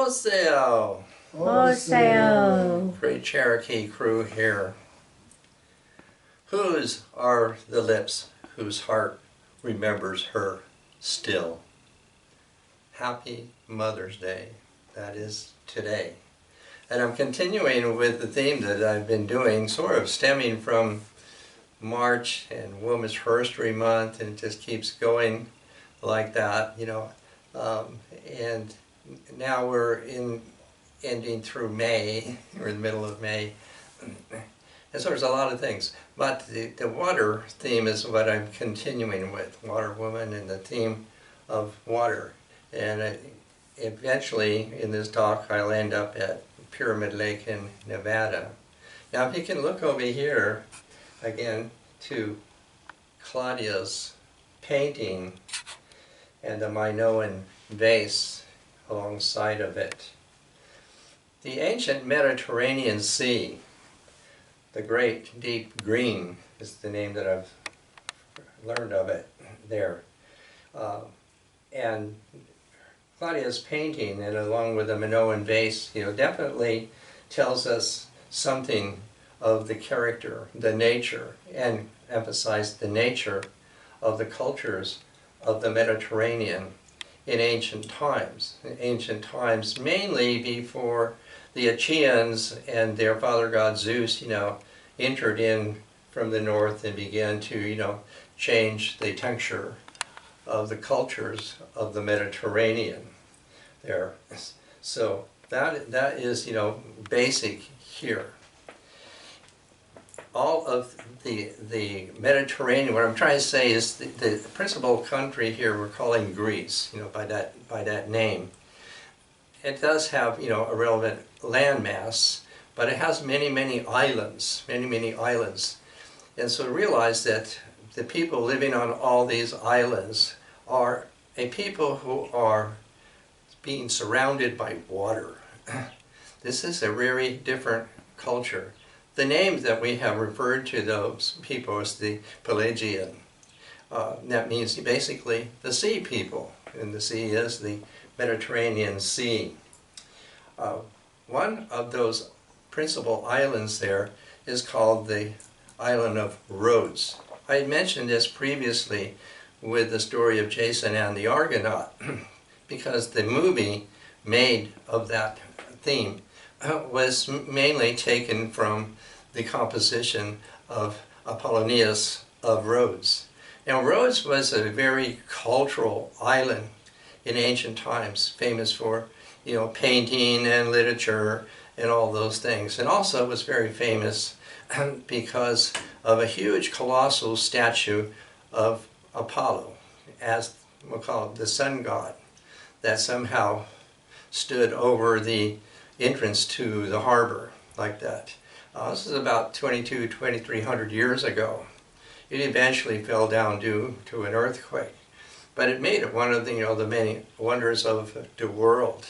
Wholesale! Wholesale! Great Cherokee crew here. Whose are the lips whose heart remembers her still? Happy Mother's Day. That is today. And I'm continuing with the theme that I've been doing, sort of stemming from March and Women's History Month, and it just keeps going like that, you know. And now we're ending through May, we're in the middle of May. And so there's a lot of things. But the water theme is what I'm continuing with, Water Woman and the theme of water. And eventually in this talk I'll end up at Pyramid Lake in Nevada. Now if you can look over here again to Claudia's painting and the Minoan vase alongside of it. The ancient Mediterranean Sea, the Great Deep Green is the name that I've learned of it there. And Claudia's painting, and along with the Minoan vase, you know, definitely tells us something of the character, the nature, and emphasize the nature of the cultures of the Mediterranean in ancient times. In ancient times, mainly before the Achaeans and their father god Zeus, you know, entered in from the north and began to, you know, change the texture of the cultures of the Mediterranean there. So that is, you know, basic here. All of the Mediterranean, what I'm trying to say is the principal country here we're calling Greece, you know, by that name. It does have, you know, a relevant landmass, but it has many islands, many islands. And so realize that the people living on all these islands are a people who are being surrounded by water. This is a very different culture. The name that we have referred to those people is the Pelagian. That means basically the sea people, and the sea is the Mediterranean Sea. One of those principal islands there is called the island of Rhodes. I had mentioned this previously with the story of Jason and the Argonaut, because the movie made of that theme was mainly taken from the composition of Apollonius of Rhodes. Now Rhodes was a very cultural island in ancient times, famous for, you know, painting and literature and all those things. And also was very famous because of a huge colossal statue of Apollo, as we'll call it the sun god, that somehow stood over the entrance to the harbor like that. This is about 2,300 years ago. It eventually fell down due to an earthquake, but it made it one of the, you know, the many wonders of the world.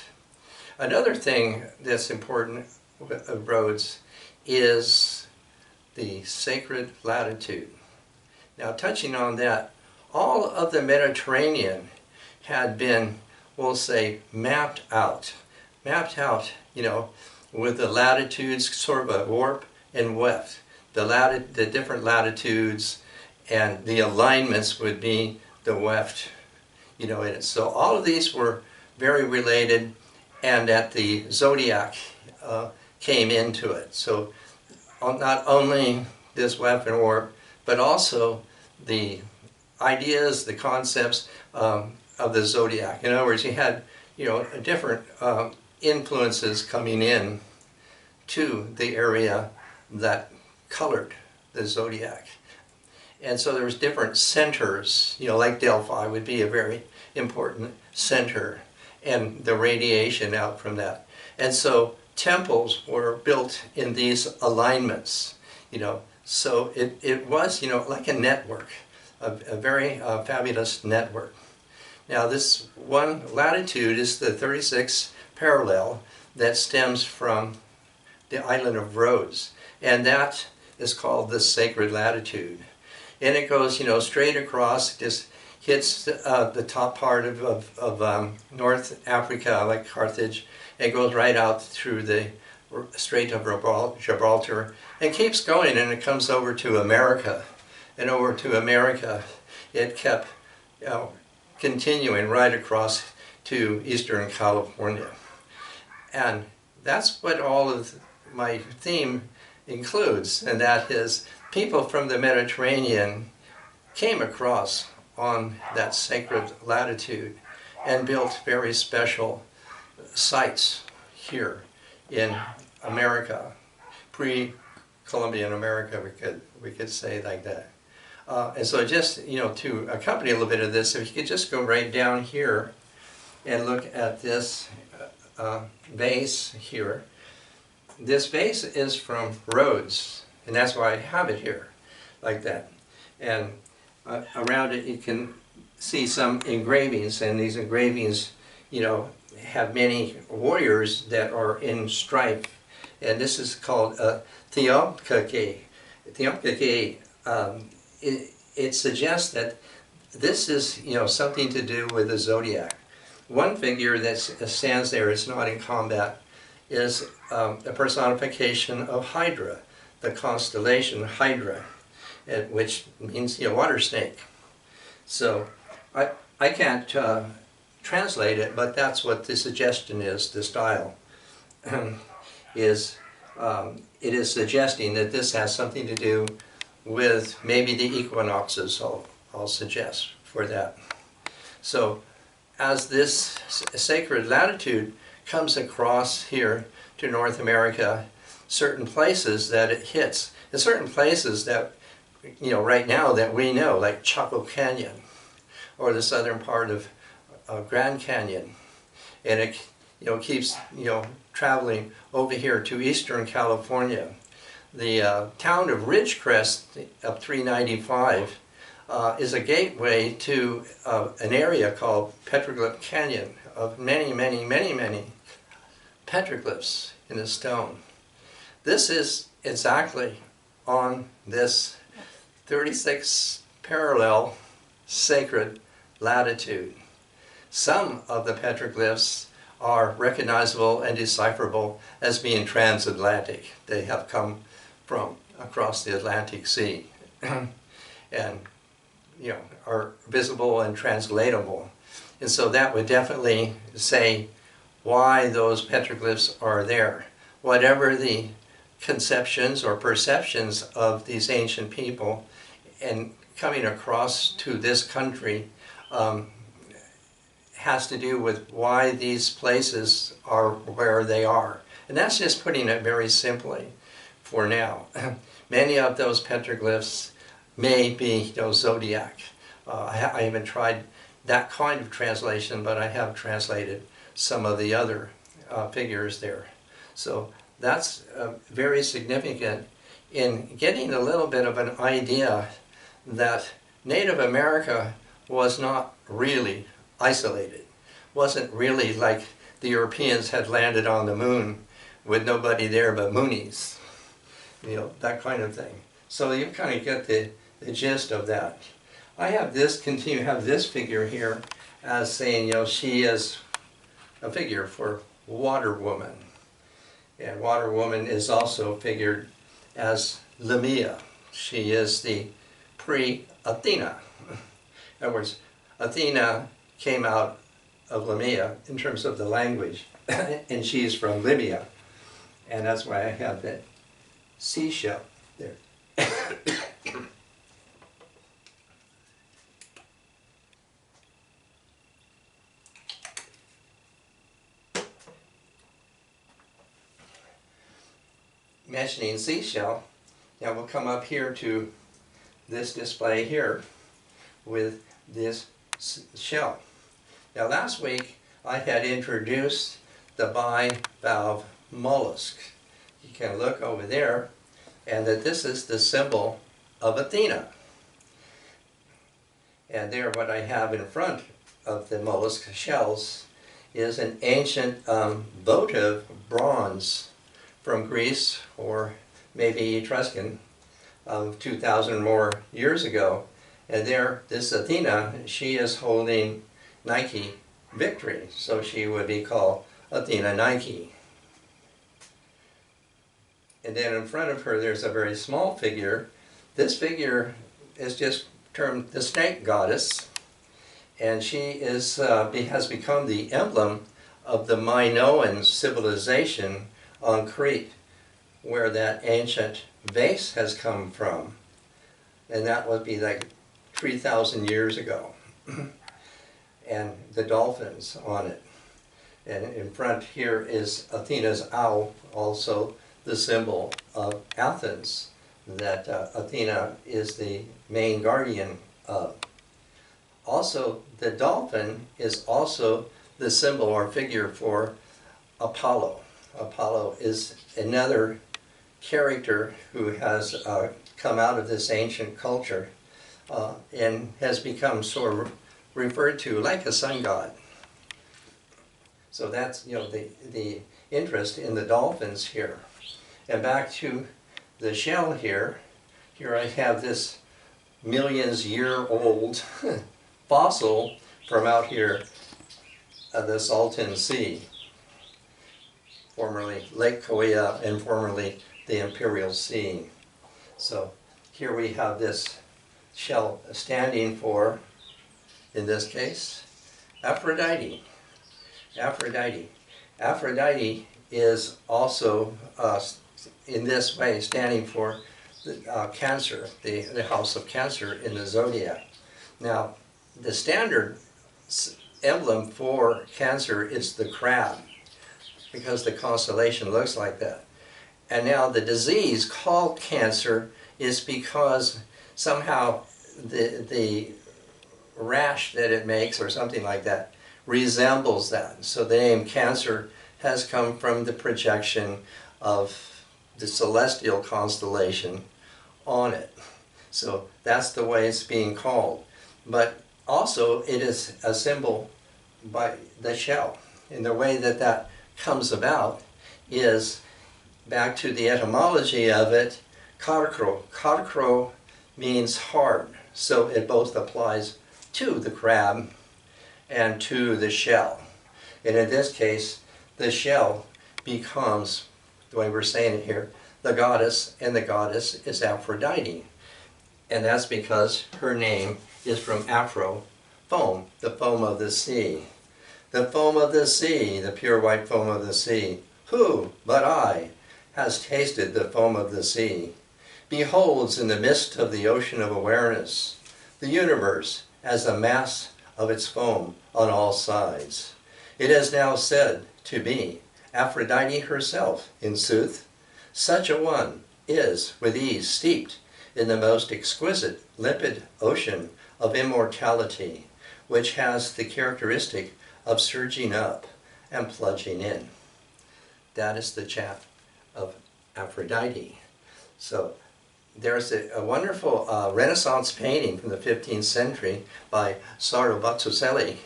Another thing that's important of Rhodes is the sacred latitude. Now, touching on that, all of the Mediterranean had been, we'll say, mapped out, you know, with the latitudes, sort of a warp and weft. The different latitudes and the alignments would be the weft, you know, in it. So all of these were very related, and that the zodiac came into it. So not only this weft and warp, but also the ideas, the concepts of the zodiac. In other words, you had, you know, different influences coming in to the area that colored the zodiac. And so there was different centers, you know, like Delphi would be a very important center, and the radiation out from that. And so temples were built in these alignments, you know. So it was, you know, like a network, a very fabulous network. Now this one latitude is the 36th parallel that stems from the island of Rhodes, and that is called the sacred latitude. And it goes, you know, straight across, just hits the top part of North Africa, like Carthage, and goes right out through the Strait of Gibraltar, and keeps going, and it comes over to America. And over to America, it kept continuing right across to Eastern California. And that's what all of my theme includes, and that is people from the Mediterranean came across on that sacred latitude and built very special sites here in America, pre-Columbian America, we could say like that. And so just, to accompany a little bit of this, if you could just go right down here and look at this vase here. This vase is from Rhodes, and that's why I have it here, like that. And around it you can see some engravings, and these engravings, have many warriors that are in stripe. And this is called Theomkake. Theomkake, it suggests that this is, something to do with the zodiac. One figure that stands there, is not in combat, is a personification of Hydra, the constellation Hydra, which means water snake. So I can't translate it, but that's what the suggestion is. The style is it is suggesting that this has something to do with maybe the equinoxes. I'll suggest for that. So as this sacred latitude comes across here to North America, certain places that it hits, and certain places that, right now that we know, like Chaco Canyon, or the southern part of Grand Canyon, and it, keeps, traveling over here to Eastern California. The town of Ridgecrest, up 395, is a gateway to an area called Petroglyph Canyon, of many, many, many, many petroglyphs in the stone. This is exactly on this 36 parallel sacred latitude. Some of the petroglyphs are recognizable and decipherable as being transatlantic. They have come from across the Atlantic Sea and are visible and translatable. And so that would definitely say why those petroglyphs are there. Whatever the conceptions or perceptions of these ancient people and coming across to this country has to do with why these places are where they are. And that's just putting it very simply for now. Many of those petroglyphs may be zodiac. I haven't tried that kind of translation, but I have translated some of the other figures there. So that's very significant in getting a little bit of an idea that Native America was not really isolated, wasn't really like the Europeans had landed on the moon with nobody there but Moonies, that kind of thing. So you kind of get the gist of that. I have this, have this figure here as saying, she is a figure for water woman. And water woman is also figured as Lamia. She is the pre-Athena. In other words, Athena came out of Lamia in terms of the language, and she's from Libya. And that's why I have that seashell there. Mentioning seashell, now we'll come up here to this display here with this shell. Now last week I had introduced the bivalve mollusk. You can look over there, and that this is the symbol of Athena. And there what I have in front of the mollusk shells is an ancient votive bronze from Greece, or maybe Etruscan, 2,000 more years ago. And there, this Athena, she is holding Nike victory, so she would be called Athena Nike. And then in front of her there's a very small figure. This figure is just termed the snake goddess, and she has become the emblem of the Minoan civilization on Crete, where that ancient vase has come from. And that would be like 3,000 years ago. And the dolphins on it. And in front here is Athena's owl, also the symbol of Athens, that Athena is the main guardian of. Also, the dolphin is also the symbol or figure for Apollo. Apollo is another character who has come out of this ancient culture and has become sort of referred to like a sun god. So that's, you know, the interest in the dolphins here. And back to the shell here. Here I have this millions-year-old fossil from out here of the Salton Sea, formerly Lake Coyote and formerly the Imperial Sea. So here we have this shell standing for, in this case, Aphrodite. Aphrodite. Aphrodite is also, in this way, standing for Cancer, the house of Cancer in the zodiac. Now, the standard emblem for Cancer is the crab, because the constellation looks like that. And now the disease called cancer is because somehow the rash that it makes or something like that resembles that. So the name cancer has come from the projection of the celestial constellation on it. So that's the way it's being called. But also it is a symbol by the shell. And the way that that comes about is back to the etymology of it, karkro. Karkro means hard. So it both applies to the crab and to the shell. And in this case, the shell becomes, the way we're saying it here, the goddess, and the goddess is Aphrodite. And that's because her name is from Aphro, foam, the foam of the sea. The foam of the sea, the pure white foam of the sea. Who but I has tasted the foam of the sea, beholds in the midst of the ocean of awareness the universe as a mass of its foam on all sides. It is now said to be Aphrodite herself, in sooth. Such a one is with ease steeped in the most exquisite, limpid ocean of immortality, which has the characteristic of surging up and plunging in. That is the chant of Aphrodite. So there's a wonderful Renaissance painting from the 15th century by Saro Botticelli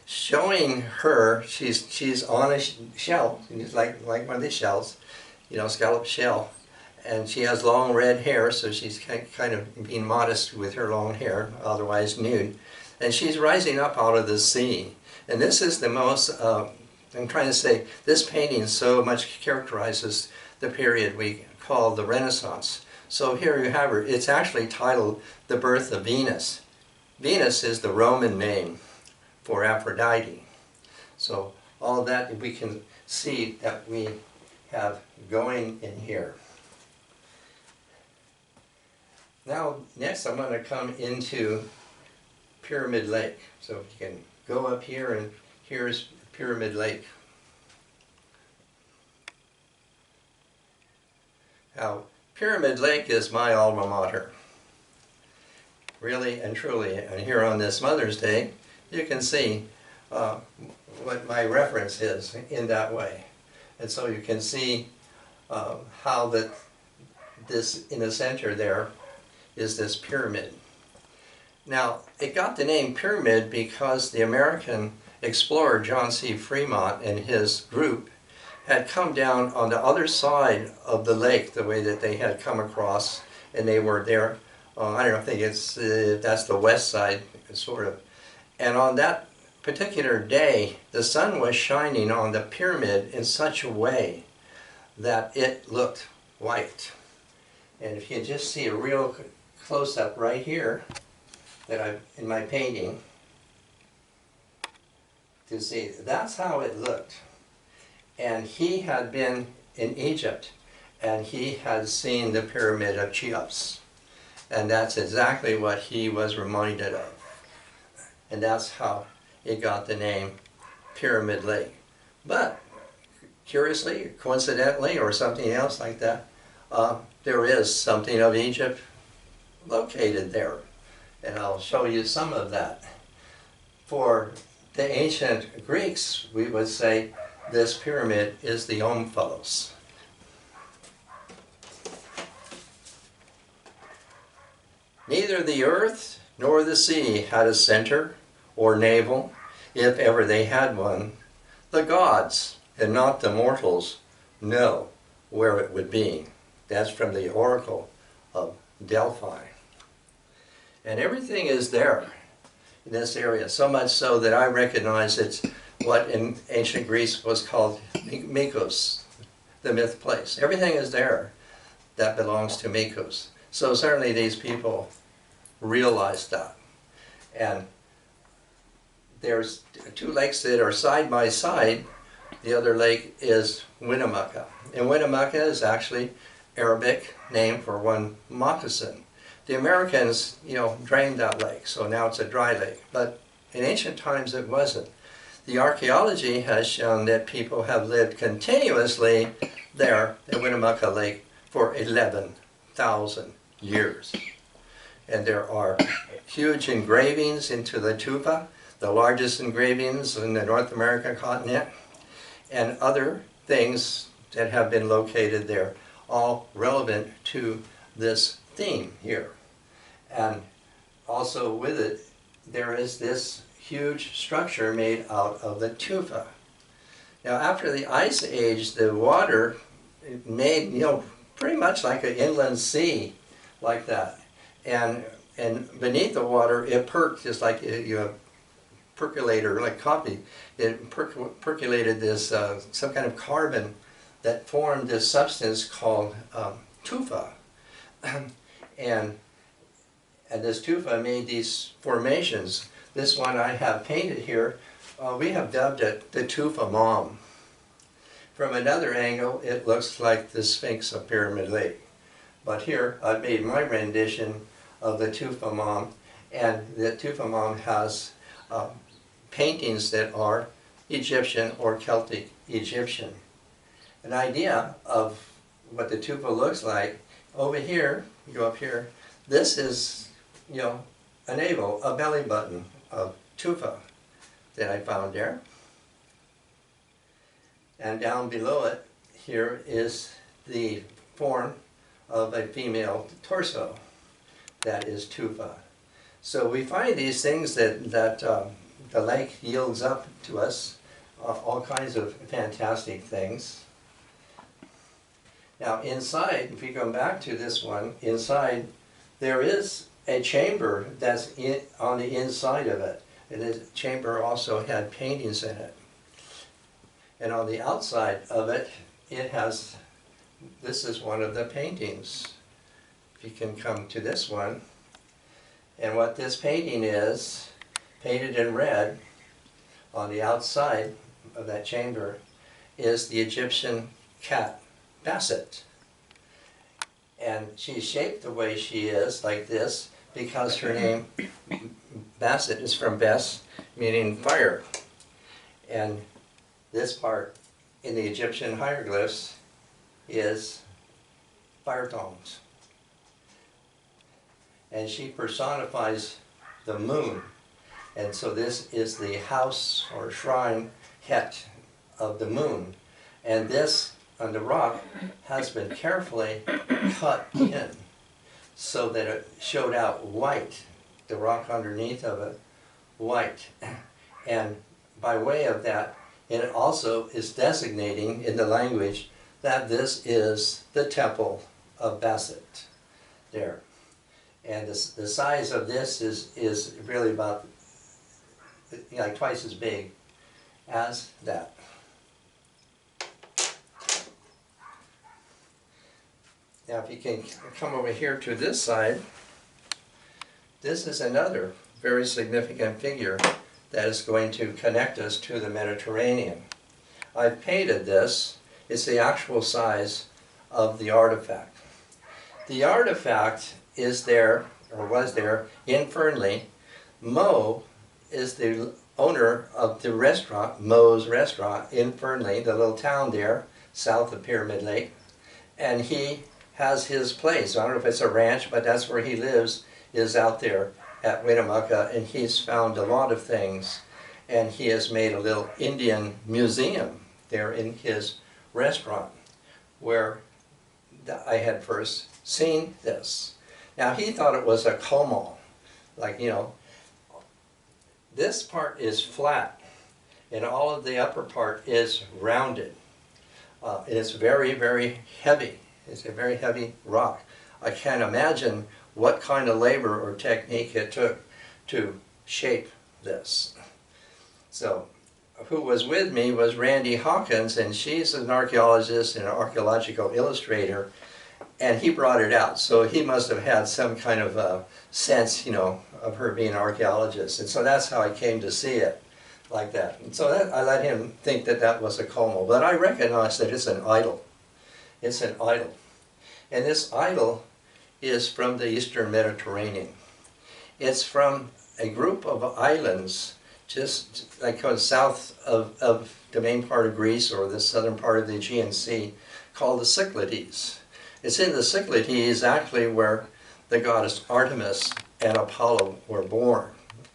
showing her, she's on a shell, like one of these shells, you know, scallop shell, and she has long red hair, so she's kind of being modest with her long hair, otherwise nude, and she's rising up out of the sea. And this is the most, I'm trying to say, this painting so much characterizes the period we call the Renaissance. So here you have her. It's actually titled The Birth of Venus. Venus is the Roman name for Aphrodite. So all of that we can see that we have going in here. Now, next I'm going to come into Pyramid Lake. So you can go up here, and here's Pyramid Lake. Now, Pyramid Lake is my alma mater. Really and truly. And here on this Mother's Day, you can see what my reference is in that way. And so you can see how that this, in the center there, is this pyramid. Now, it got the name pyramid because the American explorer John C. Fremont and his group had come down on the other side of the lake, the way that they had come across, and they were there I don't think it's, that's the west side, sort of. And on that particular day, the sun was shining on the pyramid in such a way that it looked white. And if you just see a real close-up right here, that I've in my painting, to see, that's how it looked. And he had been in Egypt, and he had seen the pyramid of Cheops. And that's exactly what he was reminded of. And that's how it got the name Pyramid Lake. But, curiously, coincidentally, or something else like that, there is something of Egypt located there. And I'll show you some of that. For the ancient Greeks, we would say this pyramid is the Omphalos. Neither the earth nor the sea had a center or navel, if ever they had one. The gods, and not the mortals, know where it would be. That's from the Oracle of Delphi. And everything is there in this area, so much so that I recognize it's what in ancient Greece was called Mykos, the myth place. Everything is there that belongs to Mykos. So certainly these people realized that. And there's two lakes that are side by side. The other lake is Winnemucca. And Winnemucca is actually Arabic name for one moccasin. The Americans, drained that lake, so now it's a dry lake. But in ancient times it wasn't. The archaeology has shown that people have lived continuously there at Winnemucca Lake for 11,000 years. And there are huge engravings into the Tufa, the largest engravings in the North American continent, and other things that have been located there, all relevant to this theme here. And also with it, there is this huge structure made out of the tufa. Now after the Ice Age, the water made, pretty much like an inland sea, like that. And beneath the water, it perked, just like a percolator, like coffee. It percolated this, some kind of carbon that formed this substance called tufa. And this tufa made these formations. This one I have painted here, we have dubbed it the Tufa Mom. From another angle, it looks like the Sphinx of Pyramid Lake. But here, I've made my rendition of the Tufa Mom, and the Tufa Mom has paintings that are Egyptian or Celtic Egyptian. An idea of what the tufa looks like, over here, you go up here, this is, a navel, a belly button of tufa that I found there. And down below it, here is the form of a female torso. That is tufa. So we find these things that the lake yields up to us, all kinds of fantastic things. Now inside, if you come back to this one, inside there is a chamber that's on the inside of it. And this chamber also had paintings in it. And on the outside of it, it has, this is one of the paintings. If you can come to this one. And what this painting is, painted in red on the outside of that chamber, is the Egyptian cat Basset. And she's shaped the way she is, like this, because her name, Basset, is from Bes, meaning fire. And this part in the Egyptian hieroglyphs is fire tongs. And she personifies the moon. And so this is the house or shrine het of the moon. And this on the rock has been carefully cut in so that it showed out white, the rock underneath of it, white. And by way of that, it also is designating in the language that this is the temple of Basset there. And the size of this is really about like twice as big as that. Now if you can come over here to this side, this is another very significant figure that is going to connect us to the Mediterranean. I've painted this. It's the actual size of the artifact. The artifact is there, or was there, in Fernley. Mo is the owner of the restaurant, Mo's Restaurant, in Fernley, the little town there, south of Pyramid Lake. And he has his place. I don't know if it's a ranch, but that's where he lives, is out there at Winnemucca, and he's found a lot of things. And he has made a little Indian museum there in his restaurant, where I had first seen this. Now he thought it was a como, like, you know, this part is flat, and all of the upper part is rounded. It's very, very heavy. It's a very heavy rock. I can't imagine what kind of labor or technique it took to shape this. So, who was with me was Randy Hawkins, and she's an archaeologist and an archaeological illustrator, and he brought it out. So he must have had some kind of sense, you know, of her being an archaeologist. And so that's how I came to see it like that. And so I let him think that that was a como. But I recognize that it's an idol. It's an idol. And this idol is from the Eastern Mediterranean. It's from a group of islands just like south of the main part of Greece, or the southern part of the Aegean Sea, called the Cyclades. It's in the Cyclades actually where the goddess Artemis and Apollo were born,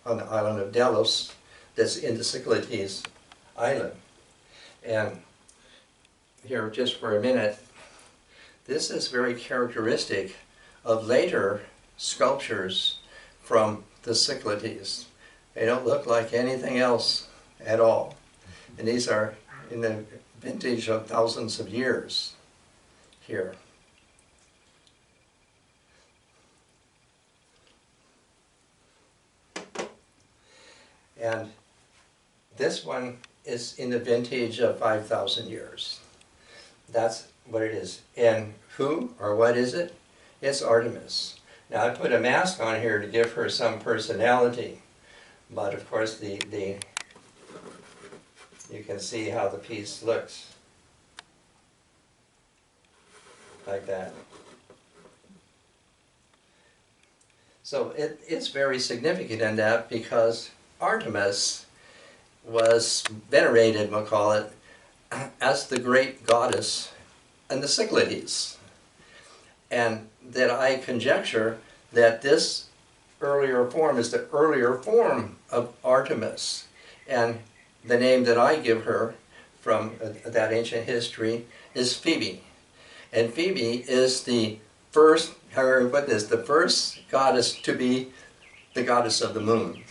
on the island of Delos, that's in the Cyclades island. And here, just for a minute, this is very characteristic of later sculptures from the Cyclades. They don't look like anything else at all. And these are in the vintage of thousands of years here. And this one is in the vintage of 5,000 years. That's what it is. And who or what is it? It's Artemis. Now I put a mask on here to give her some personality, but of course you can see how the piece looks. Like that. So it's very significant in that, because Artemis was venerated, we'll call it, as the great goddess in the Cyclades. And that I conjecture that this earlier form is the earlier form of Artemis. And the name that I give her from that ancient history is Phoebe. And Phoebe is the first, however you put this, the first goddess to be the goddess of the moon.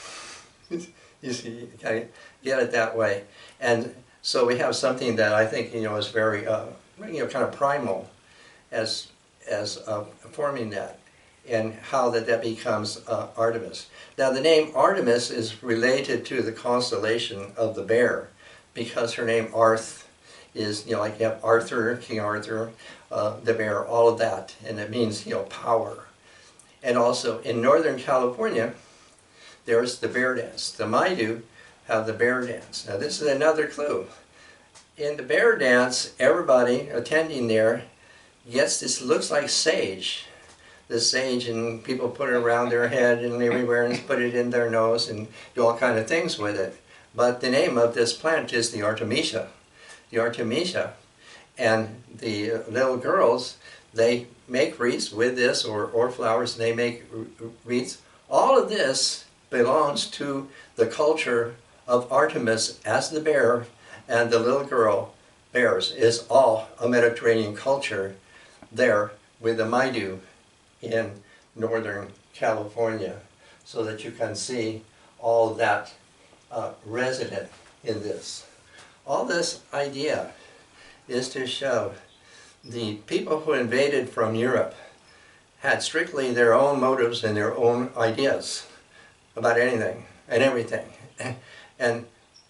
You see, you kind of get it that way. And so we have something that I think, you know, is very, kind of primal as forming that, and how that becomes Artemis. Now the name Artemis is related to the constellation of the bear, because her name Arth is, you know, like you have Arthur, King Arthur, the bear, all of that, and it means, you know, power. And also in Northern California, there's the bear dance. The Maidu have the bear dance. Now this is another clue. In the bear dance, everybody attending there gets this, looks like sage. The sage, and people put it around their head and everywhere, and put it in their nose and do all kind of things with it. But the name of this plant is the Artemisia. The Artemisia. And the little girls, they make wreaths with this, or flowers, and they make wreaths. All of this belongs to the culture of Artemis as the bear, and the little girl bears is all a Mediterranean culture there with the Maidu in Northern California, so that you can see all that resident in this. All this idea is to show the people who invaded from Europe had strictly their own motives and their own ideas about anything and everything. And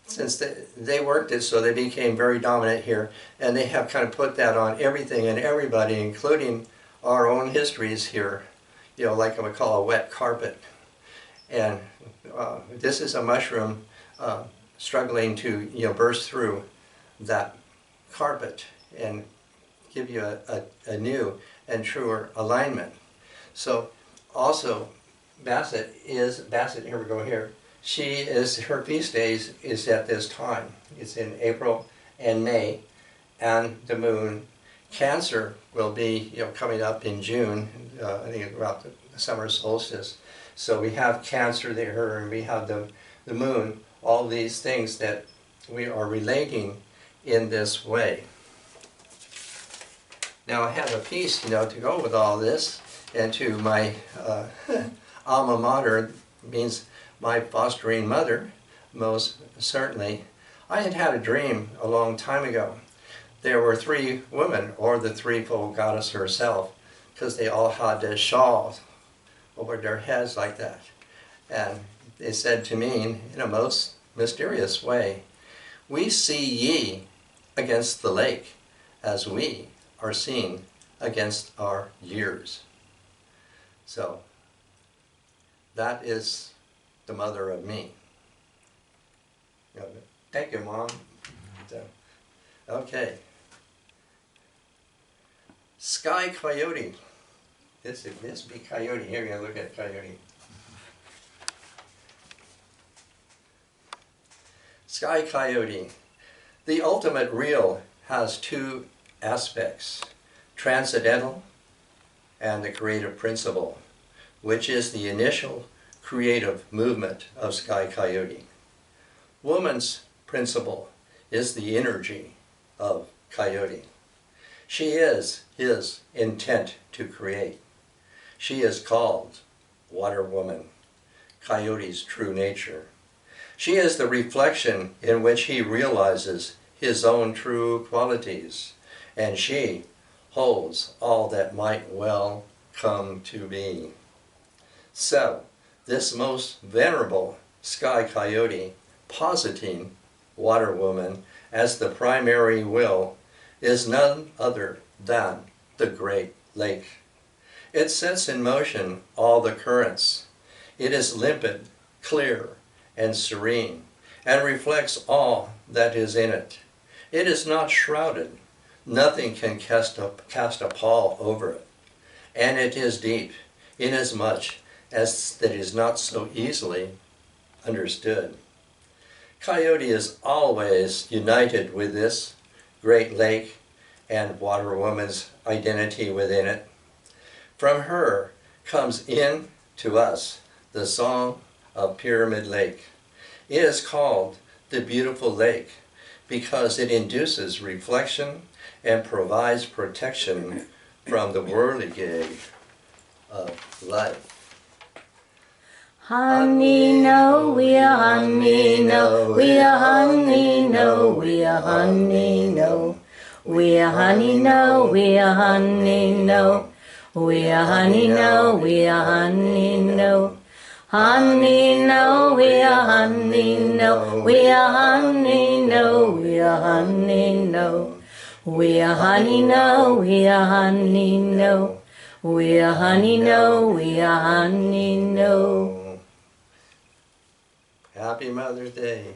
since they worked it so they became very dominant here, and they have kind of put that on everything and everybody, including our own histories here, you know, like I would call a wet carpet. And this is a mushroom struggling to, you know, burst through that carpet and give you a new and truer alignment. So also Bassett, here we go here, her feast days is at this time. It's in April and May, and the moon Cancer will be, you know, coming up in June, I think about the summer solstice. So we have Cancer there, and we have the moon, all these things that we are relating in this way. Now I have a piece, you know, to go with all this, and to my alma mater, means my fostering mother, most certainly. I had had a dream a long time ago. There were three women, or the threefold goddess herself, because they all had their shawls over their heads like that. And they said to me in a most mysterious way, "We see ye against the lake as we are seen against our years." So that is the mother of me. Thank you, Mom. Okay. Sky Coyote. This be Coyote. Here we go, look at Coyote. Sky Coyote. The ultimate real has two aspects, transcendental and the creative principle, which is the initial creative movement of Sky Coyote. Woman's principle is the energy of Coyote. She is his intent to create. She is called Water Woman, Coyote's true nature. She is the reflection in which he realizes his own true qualities, and she holds all that might well come to be. So, this most venerable Sky Coyote, positing Water Woman as the primary will, is none other than the Great Lake. It sets in motion all the currents. It is limpid, clear, and serene, and reflects all that is in it. It is not shrouded. Nothing can cast a pall over it. And it is deep, inasmuch as that is not so easily understood. Coyote is always united with this Great Lake and Water Woman's identity within it. From her comes in to us the song of Pyramid Lake. It is called the Beautiful Lake because it induces reflection and provides protection from the whirligig of life. Honey, no, we are honey, no, we are honey, no, we are honey, no. We are honey, no, we are honey, no. We are honey, no, we are honey, no. Honey, no, we are honey, no. We are honey, no, we are honey, no. We are honey, no, we are honey, no. We are honey, no, we are honey, no. Happy Mother's Day.